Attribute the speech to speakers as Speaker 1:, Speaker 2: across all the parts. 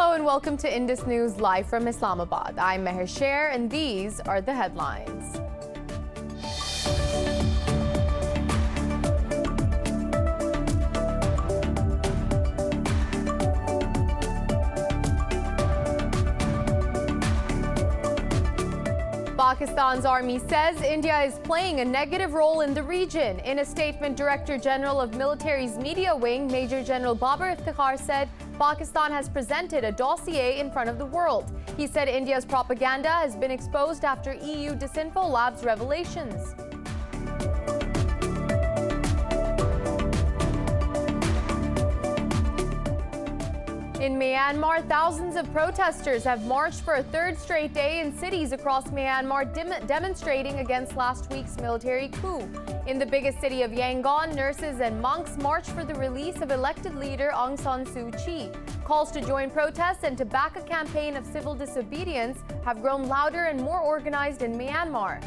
Speaker 1: Hello and welcome to Indus News live from Islamabad. I'm Meher Sher and these are the headlines. Pakistan's army says India is playing a negative role in the region. In a statement, Director General of Military's Media Wing, Major General Babar Iftikhar said Pakistan has presented a dossier in front of the world. He said India's propaganda has been exposed after EU Disinfo Lab's revelations. In Myanmar, thousands of protesters have marched for a third straight day in cities across Myanmar demonstrating against last week's military coup. In the biggest city of Yangon, nurses and monks marched for the release of elected leader Aung San Suu Kyi. Calls to join protests and to back a campaign of civil disobedience have grown louder and more organized in Myanmar.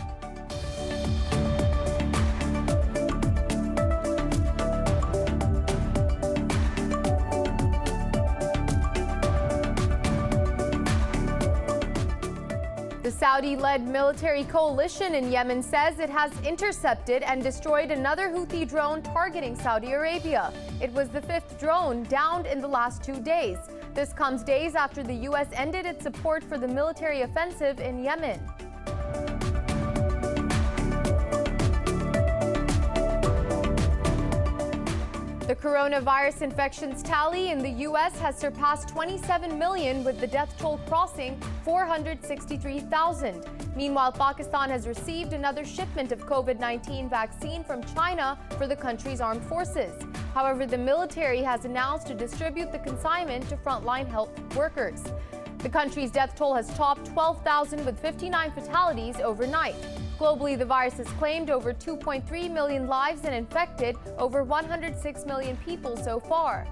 Speaker 1: The Saudi-led military coalition in Yemen says it has intercepted and destroyed another Houthi drone targeting Saudi Arabia. It was the fifth drone downed in the last 2 days. This comes days after the U.S. ended its support for the military offensive in Yemen. The coronavirus infections tally in the U.S. has surpassed 27 million, with the death toll crossing 463,000. Meanwhile, Pakistan has received another shipment of COVID-19 vaccine from China for the country's armed forces. However, the military has announced to distribute the consignment to frontline health workers. The country's death toll has topped 12,000 with 59 fatalities overnight. Globally, the virus has claimed over 2.3 million lives and infected over 106 million people so far.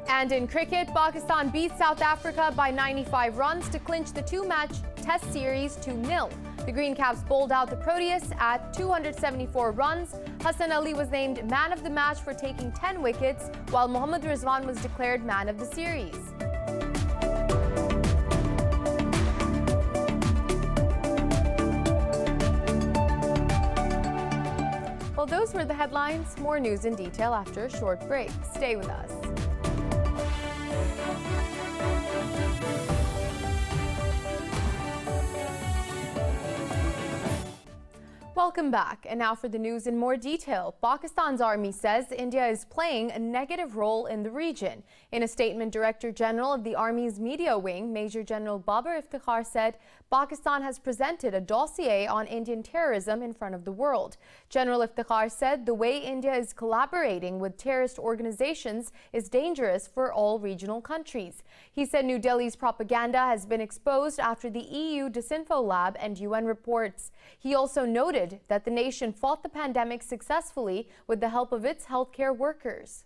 Speaker 1: And in cricket, Pakistan beat South Africa by 95 runs to clinch the two-match Test series 2-0. The Green Caps bowled out the Proteus at 274 runs. Hassan Ali was named man of the match for taking 10 wickets, while Mohammad Rizwan was declared man of the series. Well, those were the headlines. More news in detail after a short break. Stay with us. Welcome back. And now for the news in more detail. Pakistan's army says India is playing a negative role in the region. In a statement, Director General of the Army's Media Wing, Major General Babar Iftikhar said Pakistan has presented a dossier on Indian terrorism in front of the world. General Iftikhar said the way India is collaborating with terrorist organizations is dangerous for all regional countries. He said New Delhi's propaganda has been exposed after the EU Disinfo Lab and UN reports. He also noted that the nation fought the pandemic successfully with the help of its healthcare workers.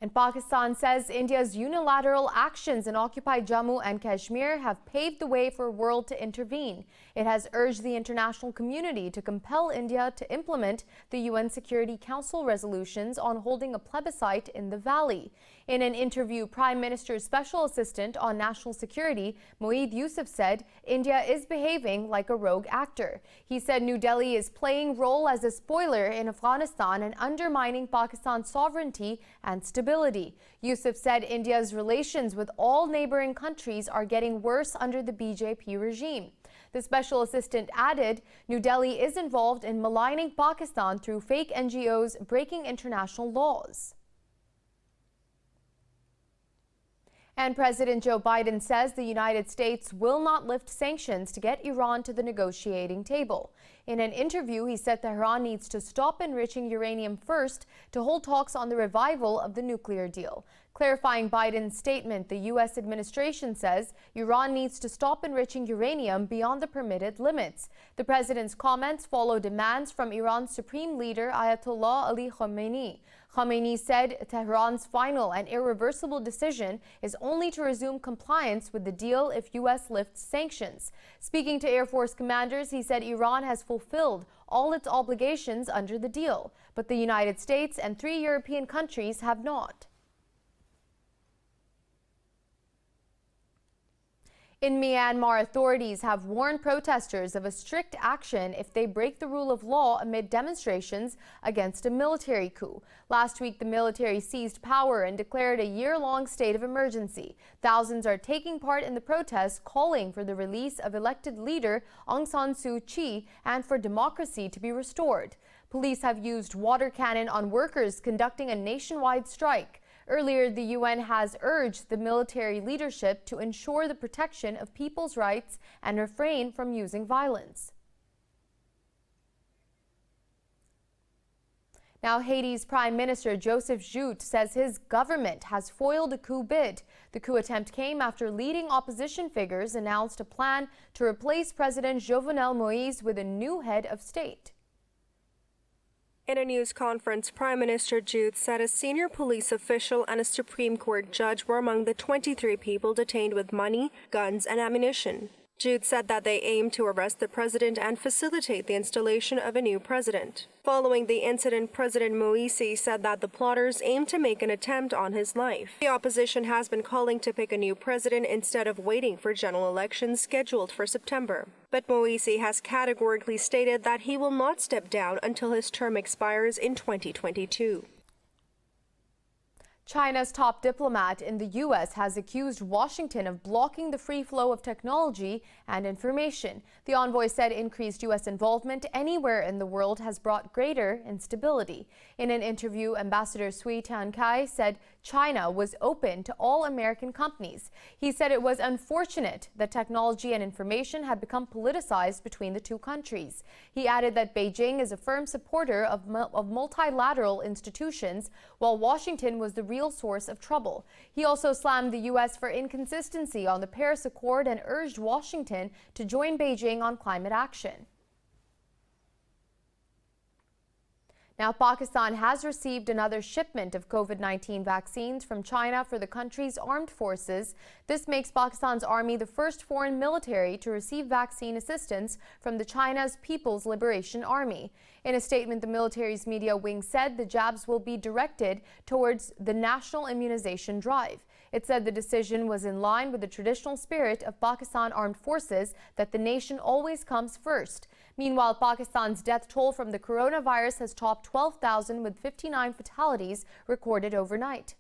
Speaker 1: And Pakistan says India's unilateral actions in occupied Jammu and Kashmir have paved the way for the world to intervene. It has urged the international community to compel India to implement the UN Security Council resolutions on holding a plebiscite in the valley. In an interview, Prime Minister's Special Assistant on National Security, Moeed Yusuf, said India is behaving like a rogue actor. He said New Delhi is playing role as a spoiler in Afghanistan and undermining Pakistan's sovereignty and stability. Yusuf said India's relations with all neighboring countries are getting worse under the BJP regime. The special assistant added New Delhi is involved in maligning Pakistan through fake NGOs breaking international laws. And President Joe Biden says the United States will not lift sanctions to get Iran to the negotiating table. In an interview, he said Tehran needs to stop enriching uranium first to hold talks on the revival of the nuclear deal. Clarifying Biden's statement, the U.S. administration says Iran needs to stop enriching uranium beyond the permitted limits. The president's comments follow demands from Iran's supreme leader Ayatollah Ali Khamenei. Khamenei said Tehran's final and irreversible decision is only to resume compliance with the deal if U.S. lifts sanctions. Speaking to Air Force commanders, he said Iran has fulfilled all its obligations under the deal, but the United States and 3 European countries have not. In Myanmar, authorities have warned protesters of a strict action if they break the rule of law amid demonstrations against a military coup. Last week, the military seized power and declared a year-long state of emergency. Thousands are taking part in the protests, calling for the release of elected leader Aung San Suu Kyi and for democracy to be restored. Police have used water cannon on workers conducting a nationwide strike. Earlier, the UN has urged the military leadership to ensure the protection of people's rights and refrain from using violence. Now, Haiti's Prime Minister Joseph Jout says his government has foiled a coup bid. The coup attempt came after leading opposition figures announced a plan to replace President Jovenel Moïse with a new head of state.
Speaker 2: In a news conference, Prime Minister Jout said a senior police official and a Supreme Court judge were among the 23 people detained with money, guns, and ammunition. Jout said that they aim to arrest the president and facilitate the installation of a new president. Following the incident, President Moïse said that the plotters aim to make an attempt on his life. The opposition has been calling to pick a new president instead of waiting for general elections scheduled for September. But Moïse has categorically stated that he will not step down until his term expires in 2022.
Speaker 1: China's top diplomat in the U.S. has accused Washington of blocking the free flow of technology and information. The envoy said increased U.S. involvement anywhere in the world has brought greater instability. In an interview, Ambassador Sui Tiankai said China was open to all American companies. He said it was unfortunate that technology and information had become politicized between the two countries. He added that Beijing is a firm supporter of multilateral institutions, while Washington was the real source of trouble. He also slammed the U.S. for inconsistency on the Paris Accord and urged Washington to join Beijing on climate action. Now, Pakistan has received another shipment of COVID-19 vaccines from China for the country's armed forces. This makes Pakistan's army the first foreign military to receive vaccine assistance from the China's People's Liberation Army. In a statement, the military's media wing said the jabs will be directed towards the national immunization drive. It said the decision was in line with the traditional spirit of Pakistan armed forces that the nation always comes first. Meanwhile, Pakistan's death toll from the coronavirus has topped 12,000 with 59 fatalities recorded overnight.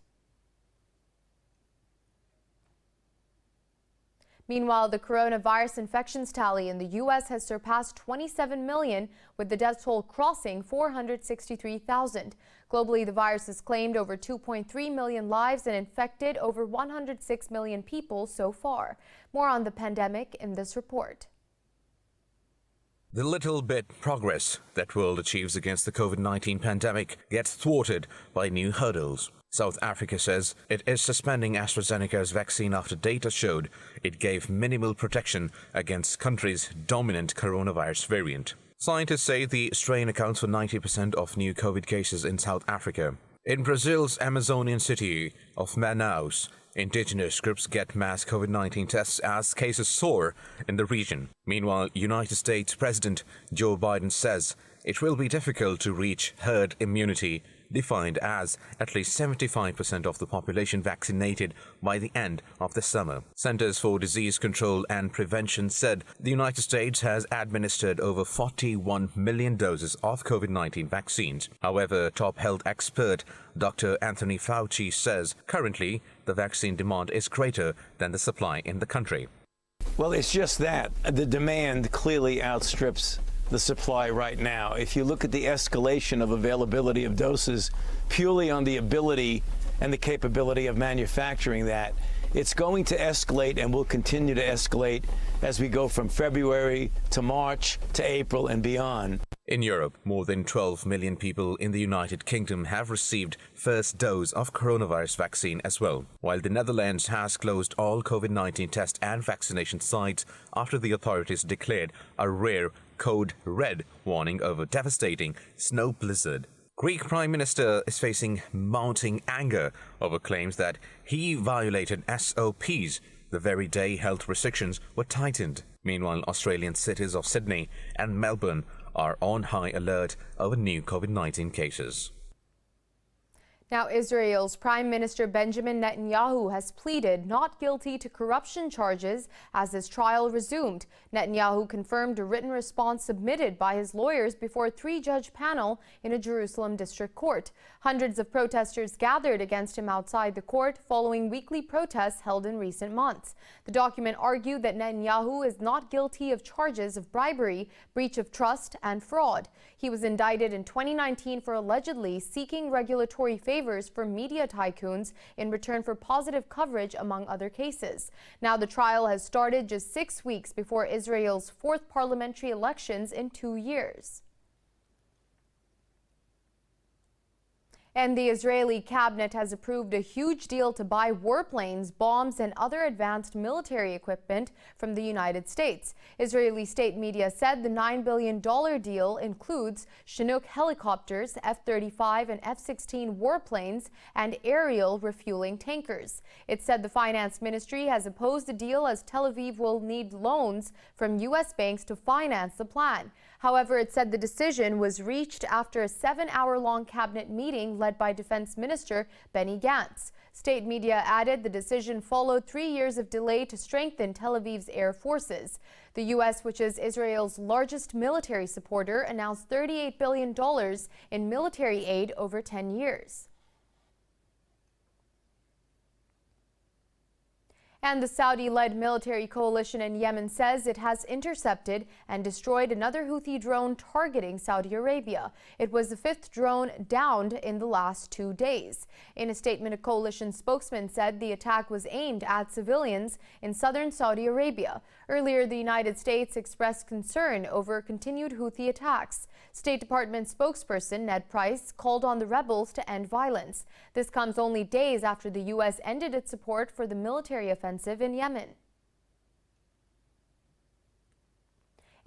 Speaker 1: Meanwhile, the coronavirus infections tally in the U.S. has surpassed 27 million, with the death toll crossing 463,000. Globally, the virus has claimed over 2.3 million lives and infected over 106 million people so far. More on the pandemic in this report.
Speaker 3: The little bit progress that world achieves against the COVID-19 pandemic gets thwarted by new hurdles. South Africa says it is suspending AstraZeneca's vaccine after data showed it gave minimal protection against country's dominant coronavirus variant. Scientists say the strain accounts for 90% of new COVID cases in South Africa. In Brazil's Amazonian city of Manaus, indigenous groups get mass COVID-19 tests as cases soar in the region. Meanwhile, United States President Joe Biden says it will be difficult to reach herd immunity, defined as at least 75% of the population vaccinated by the end of the summer. Centers for Disease Control and Prevention said the United States has administered over 41 million doses of COVID-19 vaccines. However, top health expert Dr. Anthony Fauci says currently the vaccine demand is greater than the supply in the country.
Speaker 4: Well, it's just that. The demand clearly outstrips the supply right now. If you look at the escalation of availability of doses purely on the ability and the capability of manufacturing that, it's going to escalate and will continue to escalate as we go from February to March to April and beyond.
Speaker 3: In Europe, more than 12 million people in the United Kingdom have received first dose of coronavirus vaccine as well, while the Netherlands has closed all COVID-19 test and vaccination sites after the authorities declared a rare code red warning over devastating snow blizzard. Greek Prime Minister is facing mounting anger over claims that he violated SOPs the very day health restrictions were tightened. Meanwhile, Australian cities of Sydney and Melbourne are on high alert over new COVID-19 cases.
Speaker 1: Now, Israel's Prime Minister Benjamin Netanyahu has pleaded not guilty to corruption charges as his trial resumed. Netanyahu confirmed a written response submitted by his lawyers before a three-judge panel in a Jerusalem district court. Hundreds of protesters gathered against him outside the court following weekly protests held in recent months. The document argued that Netanyahu is not guilty of charges of bribery, breach of trust, and fraud. He was indicted in 2019 for allegedly seeking regulatory favors for media tycoons in return for positive coverage, among other cases. Now the trial has started just 6 weeks before Israel's fourth parliamentary elections in 2 years. And the Israeli cabinet has approved a huge deal to buy warplanes, bombs, and other advanced military equipment from the United States. Israeli state media said the $9 billion deal includes Chinook helicopters, F-35 and F-16 warplanes, and aerial refueling tankers. It said the finance ministry has opposed the deal as Tel Aviv will need loans from U.S. banks to finance the plan. However, it said the decision was reached after a 7-hour-long cabinet meeting led by Defense Minister Benny Gantz. State media added the decision followed 3 years of delay to strengthen Tel Aviv's air forces. The U.S., which is Israel's largest military supporter, announced $38 billion in military aid over 10 years. And the Saudi-led military coalition in Yemen says it has intercepted and destroyed another Houthi drone targeting Saudi Arabia. It was the 5th drone downed in the last 2 days. In a statement, a coalition spokesman said the attack was aimed at civilians in southern Saudi Arabia. Earlier, the United States expressed concern over continued Houthi attacks. State Department spokesperson Ned Price called on the rebels to end violence. This comes only days after the U.S. ended its support for the military offensive in Yemen.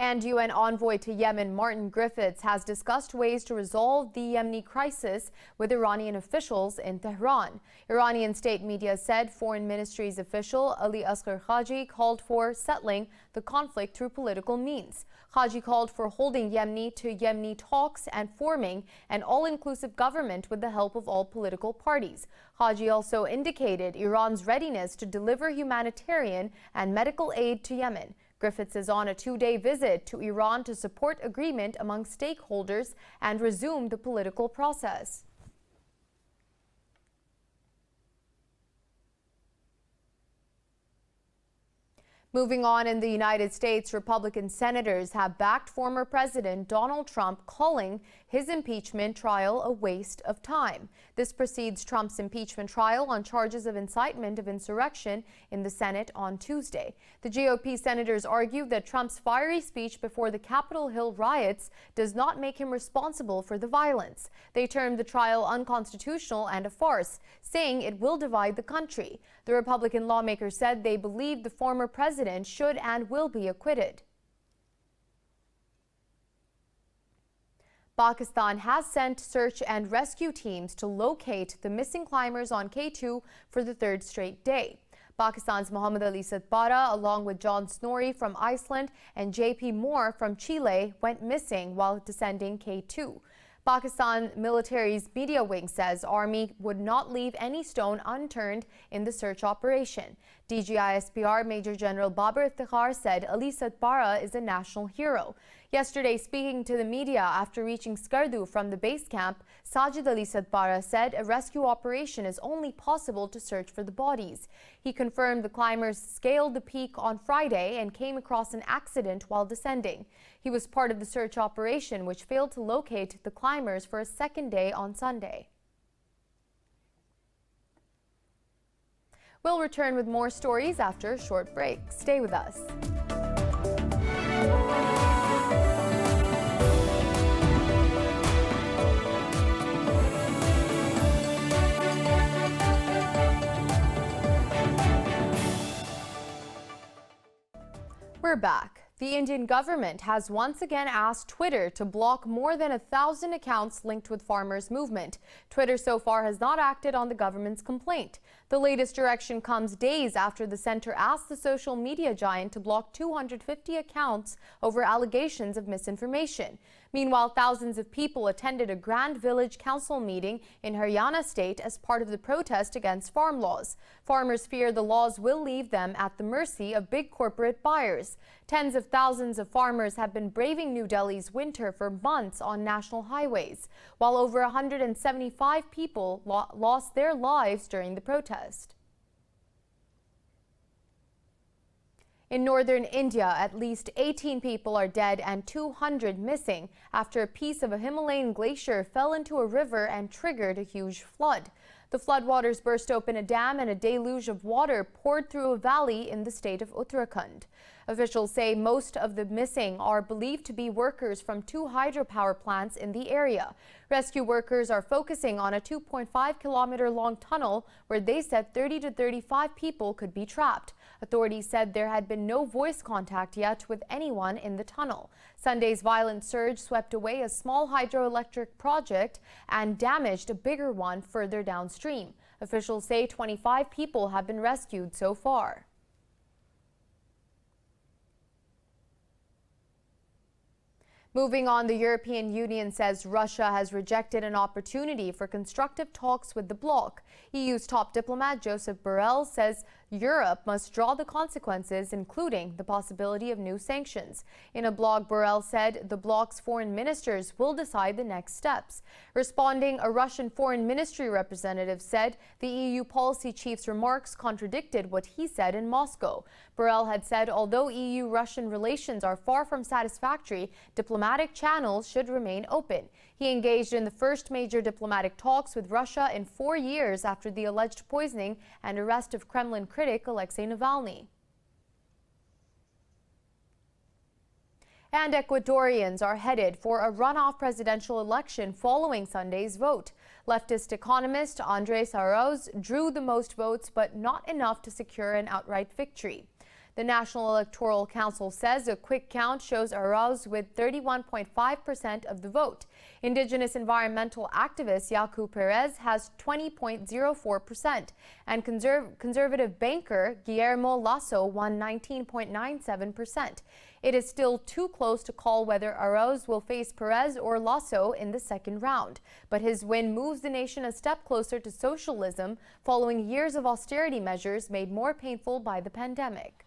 Speaker 1: And UN envoy to Yemen Martin Griffiths has discussed ways to resolve the Yemeni crisis with Iranian officials in Tehran. Iranian state media said Foreign Ministry's official Ali Asghar Khaji called for settling the conflict through political means. Khaji called for holding Yemeni to Yemeni talks and forming an all-inclusive government with the help of all political parties. Khaji also indicated Iran's readiness to deliver humanitarian and medical aid to Yemen. Griffiths is on a 2-day visit to Iran to support agreement among stakeholders and resume the political process. Moving on, in the United States, Republican senators have backed former President Donald Trump, calling his impeachment trial a waste of time. This precedes Trump's impeachment trial on charges of incitement of insurrection in the Senate on Tuesday. The GOP senators argued that Trump's fiery speech before the Capitol Hill riots does not make him responsible for the violence. They termed the trial unconstitutional and a farce, saying it will divide the country. The Republican lawmakers said they believe the former president should and will be acquitted. Pakistan has sent search and rescue teams to locate the missing climbers on K2 for the 3rd straight day. Pakistan's Mohammad Ali Satbara, along with John Snorri from Iceland and JP Moore from Chile, went missing while descending K2. Pakistan military's media wing says Army would not leave any stone unturned in the search operation. DGISPR Major General Babar Iftikhar said Ali Satbara is a national hero. Yesterday, speaking to the media after reaching Skardu from the base camp, Sajid Ali Satbara said a rescue operation is only possible to search for the bodies. He confirmed the climbers scaled the peak on Friday and came across an accident while descending. He was part of the search operation, which failed to locate the climbers for a 2nd day on Sunday. We'll return with more stories after a short break. Stay with us. We're back. The Indian government has once again asked Twitter to block more than 1,000 accounts linked with farmers' movement. Twitter so far has not acted on the government's complaint. The latest direction comes days after the center asked the social media giant to block 250 accounts over allegations of misinformation. Meanwhile, thousands of people attended a Grand Village Council meeting in Haryana state as part of the protest against farm laws. Farmers fear the laws will leave them at the mercy of big corporate buyers. Tens of thousands of farmers have been braving New Delhi's winter for months on national highways, while over 175 people lost their lives during the protest. In northern India, at least 18 people are dead and 200 missing after a piece of a Himalayan glacier fell into a river and triggered a huge flood. The floodwaters burst open a dam and a deluge of water poured through a valley in the state of Uttarakhand. Officials say most of the missing are believed to be workers from 2 hydropower plants in the area. Rescue workers are focusing on a 2.5-kilometer-long tunnel where they said 30 to 35 people could be trapped. Authorities said there had been no voice contact yet with anyone in the tunnel. Sunday's violent surge swept away a small hydroelectric project and damaged a bigger one further downstream. Officials say 25 people have been rescued so far. Moving on, the European Union says Russia has rejected an opportunity for constructive talks with the bloc. EU's top diplomat Joseph Borrell says Europe must draw the consequences, including the possibility of new sanctions. In a blog, Borrell said the bloc's foreign ministers will decide the next steps. Responding, a Russian foreign ministry representative said the EU policy chief's remarks contradicted what he said in Moscow. Borrell had said although EU-Russian relations are far from satisfactory, diplomatic channels should remain open. He engaged in the first major diplomatic talks with Russia in 4 years after the alleged poisoning and arrest of Kremlin critic Alexei Navalny. And Ecuadorians are headed for a runoff presidential election following Sunday's vote. Leftist economist Andres Arauz drew the most votes, but not enough to secure an outright victory. The National Electoral Council says a quick count shows Arauz with 31.5% of the vote. Indigenous environmental activist Yaku Perez has 20.04%, and conservative banker Guillermo Lasso won 19.97%. It is still too close to call whether Arauz will face Perez or Lasso in the second round. But his win moves the nation a step closer to socialism following years of austerity measures made more painful by the pandemic.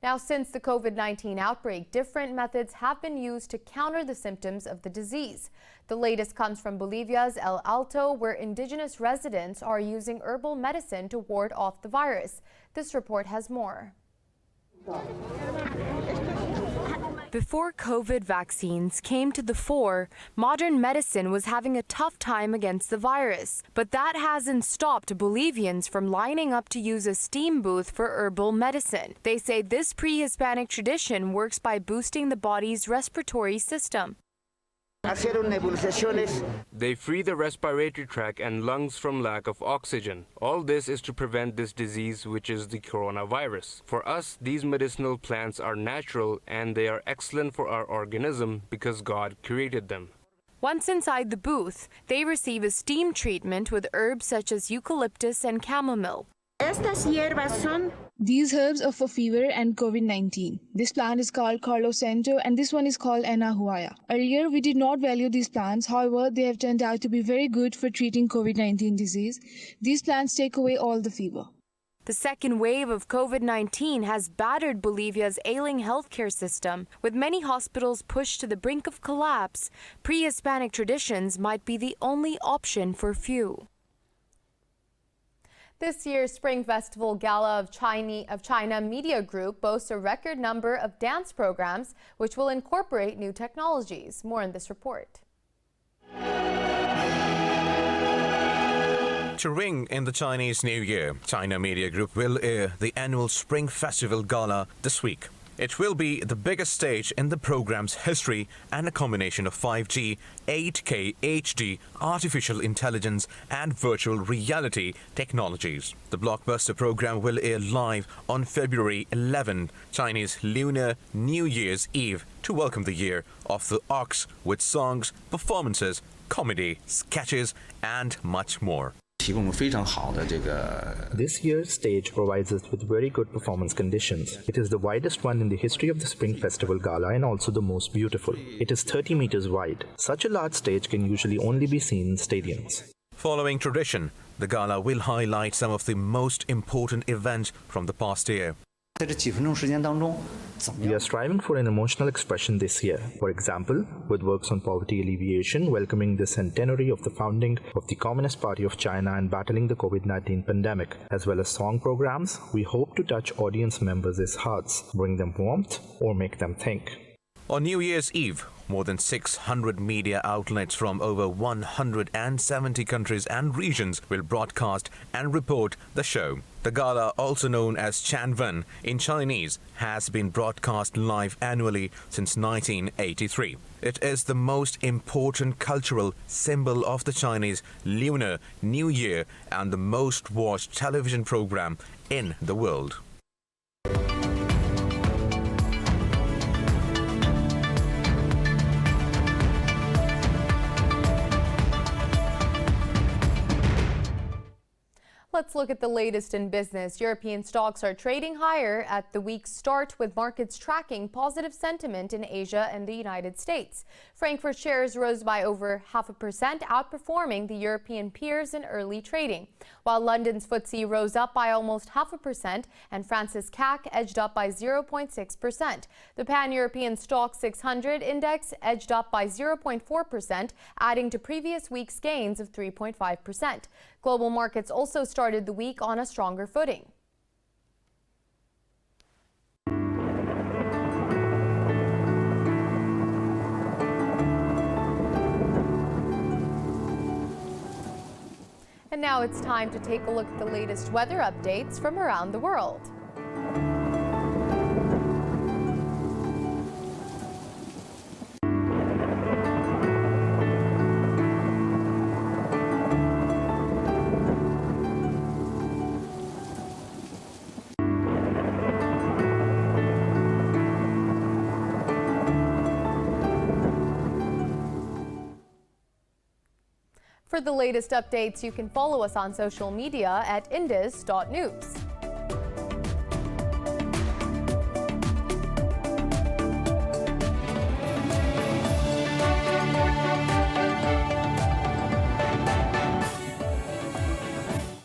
Speaker 1: Now, since the COVID-19 outbreak, different methods have been used to counter the symptoms of the disease. The latest comes from Bolivia's El Alto, where indigenous residents are using herbal medicine to ward off the virus. This report has more. Before COVID vaccines came to the fore, modern medicine was having a tough time against the virus. But that hasn't stopped Bolivians from lining up to use a steam booth for herbal medicine. They say this pre-Hispanic tradition works by boosting the body's respiratory system.
Speaker 5: They free the respiratory tract and lungs from lack of oxygen. All this is to prevent this disease, which is the coronavirus. For us, these medicinal plants are natural and they are excellent for our organism because God created them. Once inside the booth, they receive a steam treatment with herbs such as eucalyptus and chamomile.
Speaker 6: These herbs are for fever and COVID-19. This plant is called Carlosento and this one is called Enahuaya. Earlier, we did not value these plants. However, they have turned out to be very good for treating COVID-19 disease. These plants take away all the fever.
Speaker 1: The second wave of COVID-19 has battered Bolivia's ailing healthcare system. With many hospitals pushed to the brink of collapse, pre-Hispanic traditions might be the only option for few. This year's Spring Festival Gala of China Media Group boasts a record number of dance programs which will incorporate new technologies. More in this report.
Speaker 3: To ring in the Chinese New Year, China Media Group will air the annual Spring Festival Gala this week. It will be the biggest stage in the program's history and a combination of 5G, 8K HD, artificial intelligence and virtual reality technologies. The blockbuster program will air live on February 11, Chinese Lunar New Year's Eve, to welcome the year of the ox with songs, performances, comedy, sketches and much more.
Speaker 7: This year's stage provides us with very good performance conditions. It is the widest one in the history of the Spring Festival Gala and also the most beautiful. It is 30 meters wide. Such a large stage can usually only be seen in stadiums.
Speaker 3: Following tradition, the gala will highlight some of the most important events from the past year.
Speaker 7: We are striving for an emotional expression this year. For example, with works on poverty alleviation, welcoming the centenary of the founding of the Communist Party of China and battling the COVID-19 pandemic, as well as song programs, we hope to touch audience members' hearts, bring them warmth, or make them think.
Speaker 3: On New Year's Eve, more than 600 media outlets from over 170 countries and regions will broadcast and report the show. The gala, also known as Chanwen in Chinese, has been broadcast live annually since 1983. It is the most important cultural symbol of the Chinese Lunar New Year and the most watched television program in the world.
Speaker 1: Let's look at the latest in business. European stocks are trading higher at the week's start, with markets tracking positive sentiment in Asia and the United States. Frankfurt shares rose by over 0.5%, outperforming the European peers in early trading, while London's FTSE rose up by almost 0.5% and France's CAC edged up by 0.6%. The Pan-European Stock 600 index edged up by 0.4%, adding to previous week's gains of 3.5%. Global markets also started the week on a stronger footing. And now it's time to take a look at the latest weather updates from around the world. For the latest updates, you can follow us on social media at indus.news.